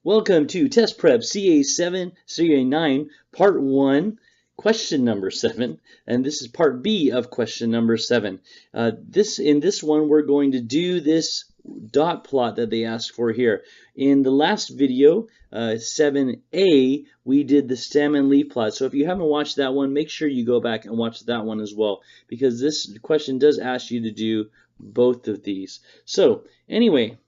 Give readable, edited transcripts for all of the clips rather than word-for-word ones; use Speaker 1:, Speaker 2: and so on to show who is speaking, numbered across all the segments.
Speaker 1: Welcome to Test Prep CA7, CA9, Part 1, question number 7, and this is Part B of question number 7. In this one, we're going to do this dot plot that they asked for here. In the last video, 7A, we did the stem and leaf plot. So if you haven't watched that one, make sure you go back and watch that one as well, because this question does ask you to do both of these. So anyway,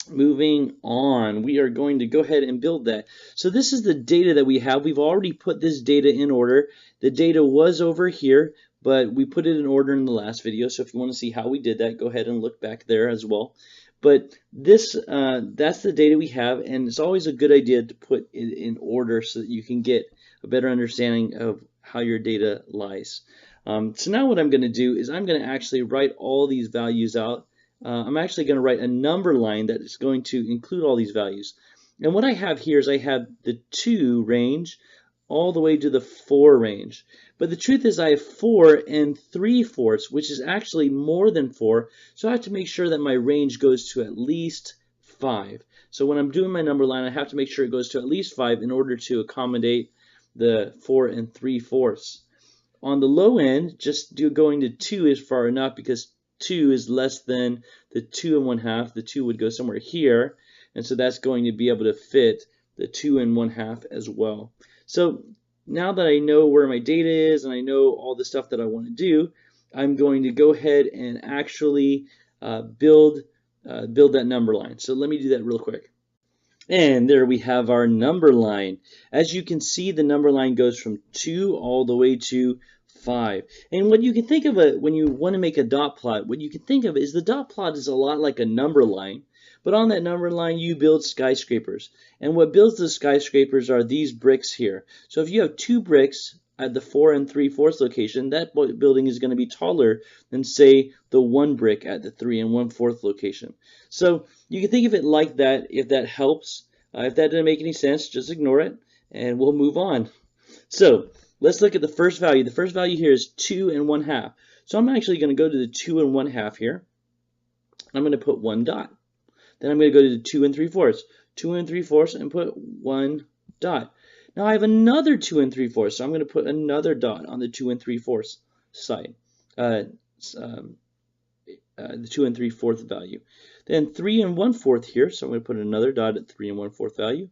Speaker 1: moving on, we are going to go ahead and build that. So this is the data that we have. We've already put this data in order. The data was over here, but we put it in order in the last video. So if you want to see how we did that, go ahead and look back there as well. But this, that's the data we have, and it's always a good idea to put it in order so that you can get a better understanding of how your data lies. So now what I'm going to do is I'm going to actually write all these values out. I'm actually going to write a number line that is going to include all these values. And what I have here is I have the 2 range all the way to the 4 range. But the truth is I have 4 and 3/4, which is actually more than 4. So I have to make sure that my range goes to at least 5. So when I'm doing my number line, I have to make sure it goes to at least 5 in order to accommodate the 4 and 3/4. On the low end, just going to 2 is far enough because 2 is less than the 2 1/2. The 2 would go somewhere here, and so that's going to be able to fit the 2 1/2 as well. So now that I know where my data is and I know all the stuff that I want to do, I'm going to go ahead and actually build that number line. So let me do that real quick. And there we have our number line. As you can see, the number line goes from 2 all the way to 5. And what you can think of when you want to make a dot plot, what you can think of is the dot plot is a lot like a number line, but on that number line you build skyscrapers. And what builds the skyscrapers are these bricks here. So if you have 2 bricks at the 4 and 3/4 location, that building is going to be taller than, say, the 1 brick at the 3 and 1/4 location. So you can think of it like that if that helps. If that didn't make any sense, just ignore it and we'll move on. So let's look at the first value. The first value here is 2 1/2. So I'm actually going to go to the 2 1/2 here. I'm going to put 1 dot. Then I'm going to go to the 2 3/4. 2 3/4 and put 1 dot. Now I have another 2 3/4, so I'm going to put another dot on the 2 3/4 side. The 2 3/4 value. Then 3 1/4 here, so I'm going to put another dot at 3 1/4 value.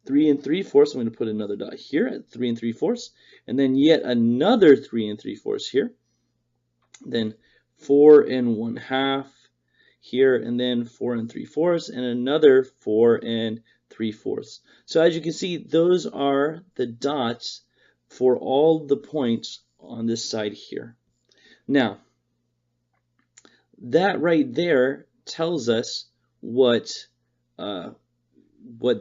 Speaker 1: 3 3/4, I'm going to put another dot here at 3 3/4, and then yet another 3 3/4 here. Then 4 1/2 here, and then 4 3/4, and another 4 3/4. So as you can see, those are the dots for all the points on this side here. Now, that right there tells us what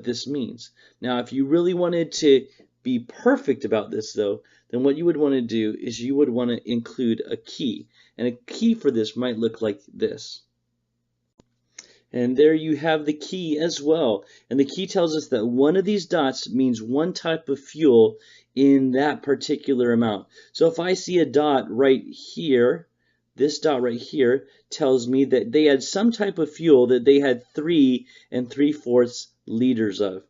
Speaker 1: this means. Now, if you really wanted to be perfect about this, though, then what you would want to do is you would want to include a key. And a key for this might look like this. And there you have the key as well. And the key tells us that one of these dots means one type of fuel in that particular amount. So if I see a dot right here, this dot right here tells me that they had some type of fuel that they had 3 3/4 liters of.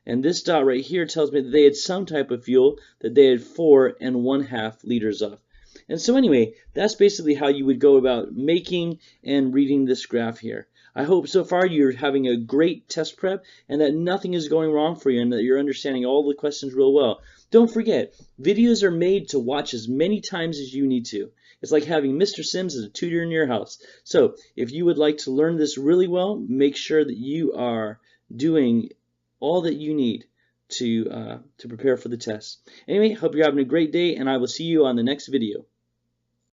Speaker 1: And this dot right here tells me that they had some type of fuel that they had 4 1/2 liters of. And so anyway, that's basically how you would go about making and reading this graph here. I hope so far you're having a great test prep and that nothing is going wrong for you and that you're understanding all the questions real well. Don't forget, videos are made to watch as many times as you need to. It's like having Mr. Sims as a tutor in your house. So if you would like to learn this really well, make sure that you are doing all that you need to prepare for the test. Anyway, hope you're having a great day, and I will see you on the next video.